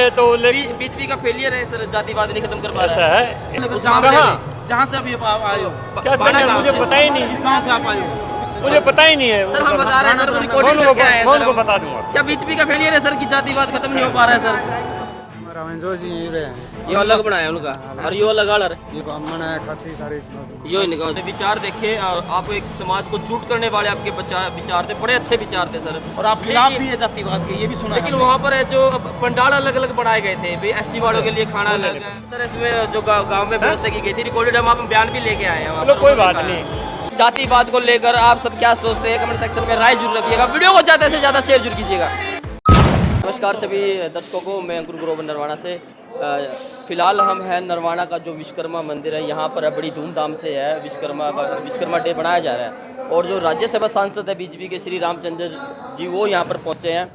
है तो बीजेपी का फेलियर है सर, जातिवाद नहीं खत्म कर पा ऐसा रहा है। जहाँ से अभी आप आए हो, क्या सर, मुझे पता ही नहीं, जिस गाँव से आप आए हो, मुझे पता ही नहीं है सर। हम बता रहे हैं सर, रिकॉर्डिंग करके आए हैं कौन सर को हम। बता दूंगा। क्या बीजेपी का फेलियर है सर कि जातिवाद खत्म नहीं हो पा रहा है सर? ये अलग बनाया उनका और ये अलग अलग यो निकाल विचार देखे, और आप एक समाज को झूठ करने वाले आपके विचार थे, बड़े अच्छे विचार थे सर। और आप खिलाफ भी है जातिवाद के, ये भी सुना है। लेकिन वहाँ पर है जो पंडाल अलग अलग बनाए गए थे भाई, एससी वालों के लिए खाना अलग है सर। इसमें जो गांव में व्यवस्था की गई थी, रिकॉर्डेड हम आप बयान भी लेके आए हैं वहाँ पर। कोई बात नहीं। जातिवाद को लेकर आप सब क्या सोचते हैं, कमेंट सेक्शन में राय जरूर रखिएगा। वीडियो को ज़्यादा से ज़्यादा शेयर जरूर कीजिएगा। नमस्कार सभी दर्शकों को, मैं अंकुर ग्रोवर नरवाना से। फिलहाल हम हैं नरवाना का जो विश्वकर्मा मंदिर है, यहाँ पर बड़ी धूमधाम से है विश्वकर्मा डे मनाया जा रहा है। और जो राज्यसभा सांसद है बीजेपी के श्री रामचंद्र जी, वो यहाँ पर पहुँचे हैं।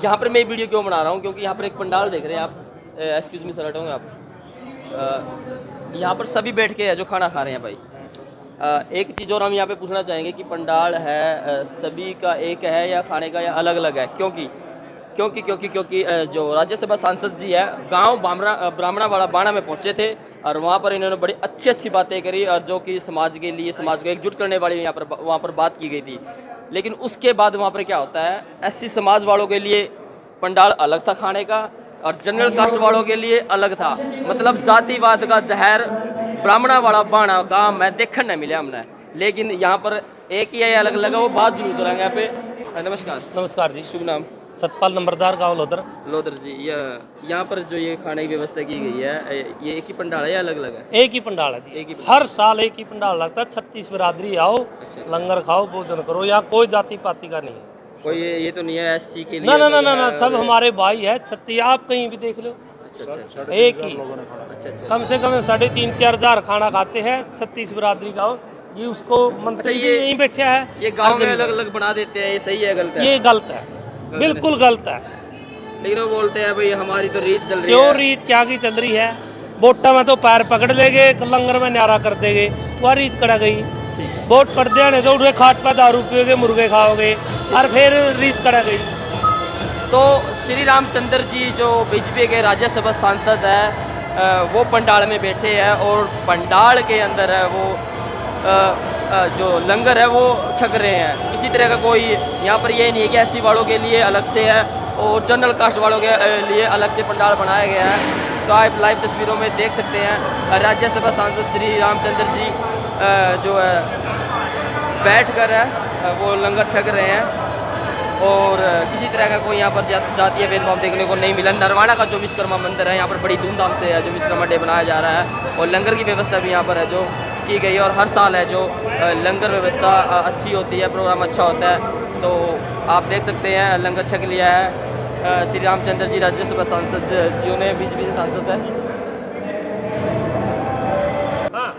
यहाँ पर मैं वीडियो क्यों बना रहा हूँ, क्योंकि यहाँ पर एक पंडाल देख रहे हैं आप। एक्सक्यूज मी सर, हटोगे आप? यहाँ पर सभी बैठ के है जो खाना खा रहे हैं भाई। एक चीज़ और हम यहाँ पे पूछना चाहेंगे कि पंडाल है सभी का एक है या खाने का या अलग अलग है? क्योंकि जो राज्यसभा सांसद जी है गांव ब्राह्मणा वाला बाणा में पहुंचे थे, और वहां पर इन्होंने बड़ी अच्छी बातें करी, और जो कि समाज के लिए, समाज को एकजुट करने वाली वहां पर बात की गई थी। लेकिन उसके बाद वहां पर क्या होता है, एससी समाज वालों के लिए पंडाल अलग था खाने का, और जनरल कास्ट वालों के लिए अलग था। मतलब जातिवाद का जहर ब्राह्मणा वाला बाणा का मैं देखने नहीं मिला हमने। लेकिन यहाँ पर एक ही है अलग अलग है, वो बात जरूर करेंगे यहाँ पे। नमस्कार जी। शुभ नाम? सतपाल नंबरदार, गाँव लोधर जी। यहाँ पर जो ये खाने की व्यवस्था की गई है, ये एक ही पंडाल है या अलग अलग है? एक ही पंडाल है जी, हर साल एक ही पंडाल लगता है। 36 बिरादरी आओ, लंगर खाओ, भोजन करो, यहाँ कोई जाति पाति का नहीं है। कोई ये तो नहीं है एससी के लिए? ना, सब हमारे भाई है। 36 आप कहीं भी देख लो, अच्छा एक ही। कम से कम 3,500-4 हजार खाना खाते हैं। 36 बिरादरी का हो, ये उसको मंत्री ये यहीं बैठे हैं। ये गांव में अलग अलग बना देते हैं, ये सही है गलत है? ये गलत है, बिल्कुल गलत है। लेकिन वो बोलते हैं भाई हमारी तो रीत चल रही है। क्यों रीत क्या की चल रही है? वोटा में तो पैर पकड़ लेंगे, लंगर में न्यारा कर देंगे, वह रीत करा गई। वोट कर देने तो उठे खाट पर दारू पियोगे, मुर्गे खाओगे, और फिर रीत करा गई। तो श्री रामचंद्र जी जो बीजेपी के राज्यसभा सांसद है, वो पंडाल में बैठे हैं, और पंडाल के अंदर है वो जो लंगर है वो छक रहे हैं। किसी तरह का कोई यहाँ पर ये नहीं है कि एससी वालों के लिए अलग से है और जनरल कास्ट वालों के लिए अलग से पंडाल बनाया गया है। तो आप लाइव तस्वीरों में देख सकते हैं राज्यसभा सांसद श्री रामचंद्र जी जो है बैठकर है वो लंगर छक रहे हैं, और किसी तरह का कोई यहाँ पर जातीय भेदभाव देखने को नहीं मिला। नरवाना का जो विश्वकर्मा मंदिर है, यहाँ पर बड़ी धूमधाम से है जो विश्वकर्मा डे मनाया जा रहा है, और लंगर की व्यवस्था भी यहाँ पर है जो की गई है। और हर साल है जो लंगर व्यवस्था अच्छी होती है, प्रोग्राम अच्छा होता है। तो आप देख सकते हैं लंगर छक लिया है श्री रामचंद्र जी, राज्यसभा सांसद जी ने, बीजेपी से सांसद है। हाँ,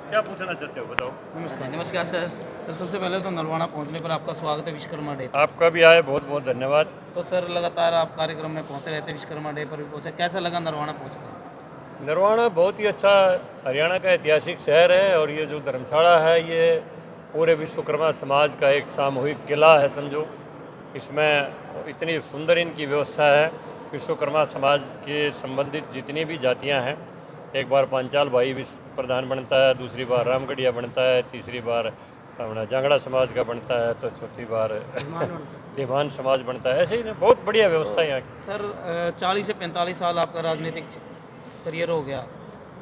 क्या पूछना चाहते हो बताओ? नमस्कार सर। सबसे पहले तो नरवाना पहुंचने पर आपका स्वागत है विश्वकर्मा डे। आपका भी आए, बहुत बहुत धन्यवाद। तो सर लगातार आप कार्यक्रम में पहुंचते रहते, विश्वकर्मा डे पर भी पहुंचे, कैसा लगा नरवाना पहुंचकर? नरवाना बहुत ही अच्छा हरियाणा का ऐतिहासिक शहर है, और ये जो धर्मशाला है ये पूरे विश्वकर्मा समाज का एक सामूहिक किला है समझो। इसमें इतनी सुंदर इनकी व्यवस्था है। विश्वकर्मा समाज के संबंधित जितनी भी जातियां हैं, एक बार पांचाल भाई विश्व प्रधान बनता है, दूसरी बार रामगढ़िया बनता है, तीसरी बार अपना जांगड़ा समाज का बनता है, तो चौथी बार देवान समाज बनता है। ऐसे ही बहुत बढ़िया व्यवस्था है यहाँ की। सर 40 से 45 साल आपका राजनीतिक करियर हो गया,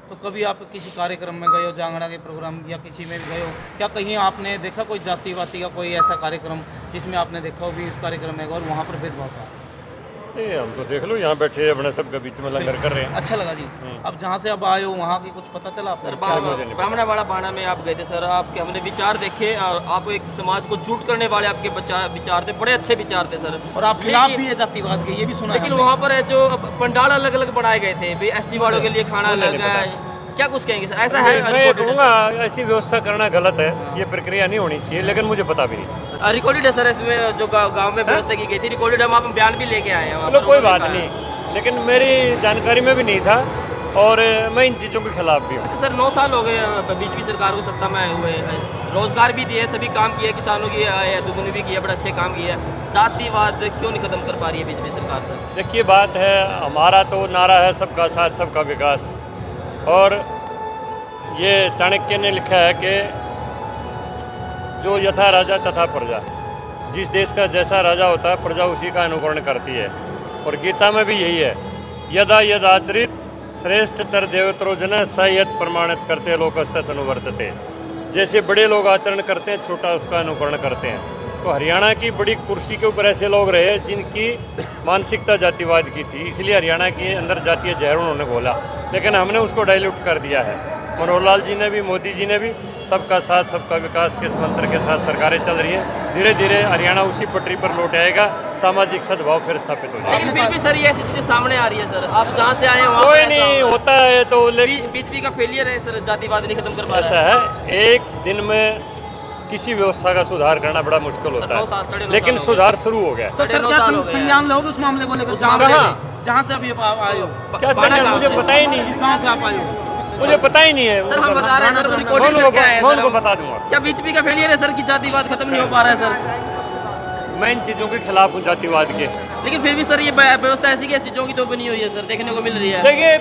तो कभी आप किसी कार्यक्रम में गए हो, जांगड़ा के प्रोग्राम या किसी में भी गए हो क्या? कहीं आपने देखा कोई जाति वाति का कोई ऐसा कार्यक्रम जिसमें आपने देखा हो भी इस कार्यक्रम में और वहाँ पर भेदभाव था? नहीं, हम तो देख लो यहाँ बैठे अपने सबके बीच में लंगर कर रहे हैं। अच्छा लगा जी। अब जहाँ से अब आए हो वहाँ की कुछ पता चला सर? आपको? ब्राह्मणा वाला बाणा में आप गए थे सर, आपके हमने विचार देखे, और आप एक समाज को झूठ करने वाले आपके विचार थे, बड़े अच्छे विचार थे सर। और आप खिलाफ भी है जातिवाद के, ये भी सुना है। लेकिन वहाँ पर है जो पंडाल अलग अलग बनाए गए थे भाई, एससी वालों के लिए खाना अलग है, क्या कुछ कहेंगे सर? ऐसा है? मैं कहूँगा ऐसी व्यवस्था करना गलत है, ये प्रक्रिया नहीं होनी चाहिए, लेकिन मुझे पता भी नहीं। रिकॉर्डेड है सर, इसमें जो गांव में व्यवस्था की गई थी, रिकॉर्डेड हम आप बयान भी लेके आए हैं। चलो कोई बात नहीं, लेकिन मेरी जानकारी में भी नहीं था, और मैं इन चीज़ों के खिलाफ भी हूँ। अच्छा सर, 9 साल हो गए बीजेपी सरकार को सत्ता में हुए, रोजगार भी दिए, सभी काम किए, किसानों की दुगुनी भी किए, बड़े अच्छे काम किए। जातिवाद क्यों नहीं खत्म कर पा रही है बीजेपी सरकार सर? देखिए बात है, हमारा तो नारा है सबका साथ सबका विकास, और ये चाणक्य ने लिखा है कि जो यथा राजा तथा प्रजा, जिस देश का जैसा राजा होता है प्रजा उसी का अनुकरण करती है। और गीता में भी यही है, यदा यदाचरित श्रेष्ठतर देवतरो जन स यत् प्रमाणित करते लोकस्तत् अनुवर्तते। जैसे बड़े लोग आचरण करते हैं, छोटा उसका अनुकरण करते हैं। तो हरियाणा की बड़ी कुर्सी के ऊपर ऐसे लोग रहे जिनकी मानसिकता जातिवाद की थी, इसलिए हरियाणा के अंदर जातीय जहर उन्होंने घोला, लेकिन हमने उसको डाइल्यूट कर दिया है। मनोहर लाल जी ने भी, मोदी जी ने भी सबका साथ सबका विकास के इस मंत्र के साथ सरकारें चल रही हैं। धीरे धीरे हरियाणा उसी पटरी पर लौट आएगा, सामाजिक सद्भाव फिर स्थापित हो जाएगा। लेकिन फिर भी सर ये ऐसी चीजें सामने आ रही है सर, आप जहाँ से आए हैं वहाँ कोई पर ऐसा नहीं हो- होता है तो, लेकिन बीजेपी का फेलियर है सर, जातिवाद नहीं खत्म कर पा ऐसा रहा है। है, एक दिन में किसी व्यवस्था का सुधार करना बड़ा मुश्किल होता 9 साल, है, 9.5 लेकिन साल हो सुधार शुरू हो गया। तो सर 9.5 क्या साल हो गए हैं। संज्ञान लोगे उस मामले को लेकर उस जहाँ मामले पे- में? जहाँ से अभी आप आए हो, क्या बाड़ा संज्ञान, गाँव मुझे से। पता ही नहीं, जिस गाँव से आप आए हो। मुझे पता ही नहीं है। सर हम बता रहे हैं सर, वो मैं रिकॉर्डिंग उनको करके आए हैं मैं सर उनको हम। बता दूंगा। क्या बीजेपी का फेलियर है सर कि जातिवाद खत्म नहीं हो पा रहा है सर? मैं इन चीज़ों के खिलाफ हूँ, जातिवाद के। लेकिन फिर भी सर ये व्यवस्था ऐसी की ऐसी जो की तो बनी हुई है सर, देखने को मिल रही है। देखिए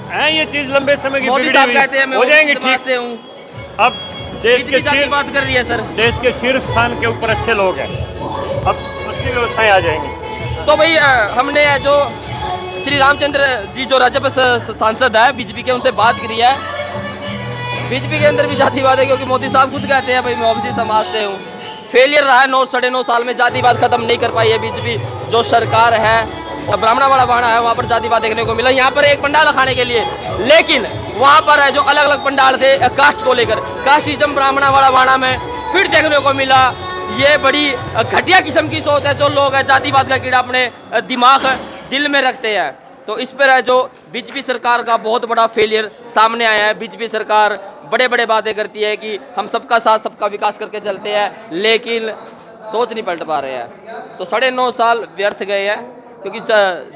है ये चीज़ लंबे समय की मोदी बिगड़ी साहब हुई, कहते हैं मैं हो जाएंगे समाज ठीक। से हूँ, अब देश बीजेपी के शीर्ष जातिवाद कर रही है सर। देश के शीर्ष स्थान के ऊपर अच्छे लोग हैं, अब अच्छी व्यवस्थाएं आ जाएंगी। तो भाई हमने जो श्री रामचंद्र जी जो राज्यसभा सांसद है बीजेपी के, उनसे बात करी है। बीजेपी के अंदर भी जातिवाद है, क्योंकि मोदी साहब खुद कहते हैं भाई मैं ओबीसी समाज से हूँ। फेलियर रहा है 9-9.5 साल में, जातिवाद खत्म नहीं कर पाई है बीजेपी जो सरकार है। और ब्राह्मणवाड़ा बाड़ा है, वहाँ पर जातिवाद देखने को मिला। यहाँ पर एक पंडाल खाने के लिए, लेकिन वहाँ पर है जो अलग अलग पंडाल थे कास्ट को लेकर, कास्टिज्म ब्राह्मणवाड़ा बाड़ा में फिर देखने को मिला। ये बड़ी घटिया किस्म की सोच है जो लोग है जातिवाद का कीड़ा अपने दिमाग दिल में रखते हैं। तो इस पर है जो बीजेपी सरकार का बहुत बड़ा फेलियर सामने आया है। बीजेपी सरकार बड़े बड़े बातें करती है कि हम सबका साथ सबका विकास करके चलते हैं, लेकिन सोच नहीं पलट पा रहे हैं। तो 9.5 साल व्यर्थ गए हैं, क्योंकि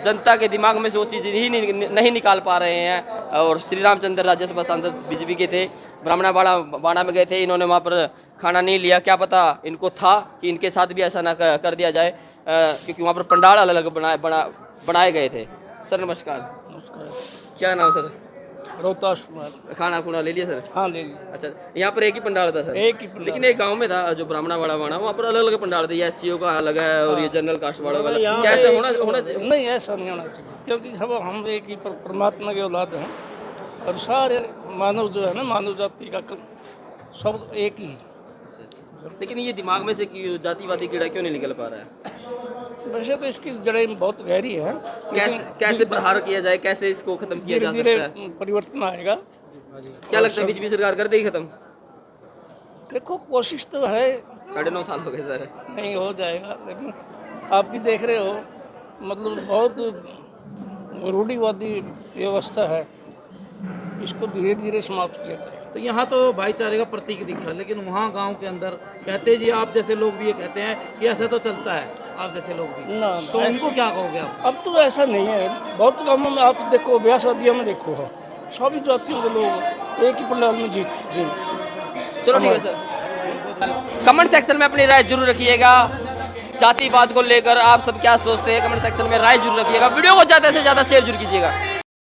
जनता के दिमाग में से वो चीज़ ही नहीं निकाल पा रहे हैं। और श्री रामचंद्र राज्यसभा सांसद बीजेपी के थे, ब्राह्मणवाड़ा बाड़ा में गए थे, इन्होंने वहाँ पर खाना नहीं लिया। क्या पता इनको था कि इनके साथ भी ऐसा ना कर दिया जाए, क्योंकि वहाँ पर पंडाल अलग अलग बनाए गए थे। सर नमस्कार। क्या नाम सर? रोहतास कुमार। खाना खुना ले लिया सर? हाँ ले लिया। अच्छा, यहाँ पर एक ही पंडाल था सर? एक ही पंडाल। लेकिन एक गांव में था जो ब्राह्मणवाड़ा बाड़ा, वहाँ पर अलग अलग पंडाल थे, ये SCO का अलग है और ये जनरल कास्ट वालों का अलग। क्या ऐसा होना चाहिए? नहीं ऐसा नहीं होना चाहिए, क्योंकि हम एक ही परमात्मा के औलाद हैं, और सारे मानव जो है ना, मानव जाति का सब एक ही है। लेकिन ये दिमाग में से जातिवादी कीड़ा क्यों नहीं निकल पा रहा है? वैसे तो इसकी जड़ें बहुत गहरी है, कैसे प्रहार किया जाए, कैसे इसको खत्म किया जा धीरे सकता है? धीरे परिवर्तन आएगा। क्या लगता है बीजेपी सरकार कर देगी खत्म? देखो कोशिश तो है, 9.5 साल हो गए सर। नहीं हो जाएगा, लेकिन आप भी देख रहे हो मतलब बहुत रूढ़िवादी व्यवस्था है, इसको धीरे धीरे समाप्त किया जाए। तो यहाँ तो भाईचारे का प्रतीक दिखा, लेकिन वहाँ गांव के अंदर कहते जी आप जैसे लोग भी ये कहते हैं कि ऐसा तो चलता है, आप जैसे लोग भी ना तो उनको क्या कहोगे आप? अब तो ऐसा नहीं है, बहुत कामों में आप देखो, ब्याह शादियों में देखो है, सभी जातियों के लोग एक ही पंडाल में जीत। चलो ठीक है सर। कमेंट सेक्शन में अपनी राय जरूर रखिएगा। जातिवाद को लेकर आप सब क्या सोचते हैं, कमेंट सेक्शन में राय जरूर रखिएगा। वीडियो को ज़्यादा से ज़्यादा शेयर जरूर कीजिएगा।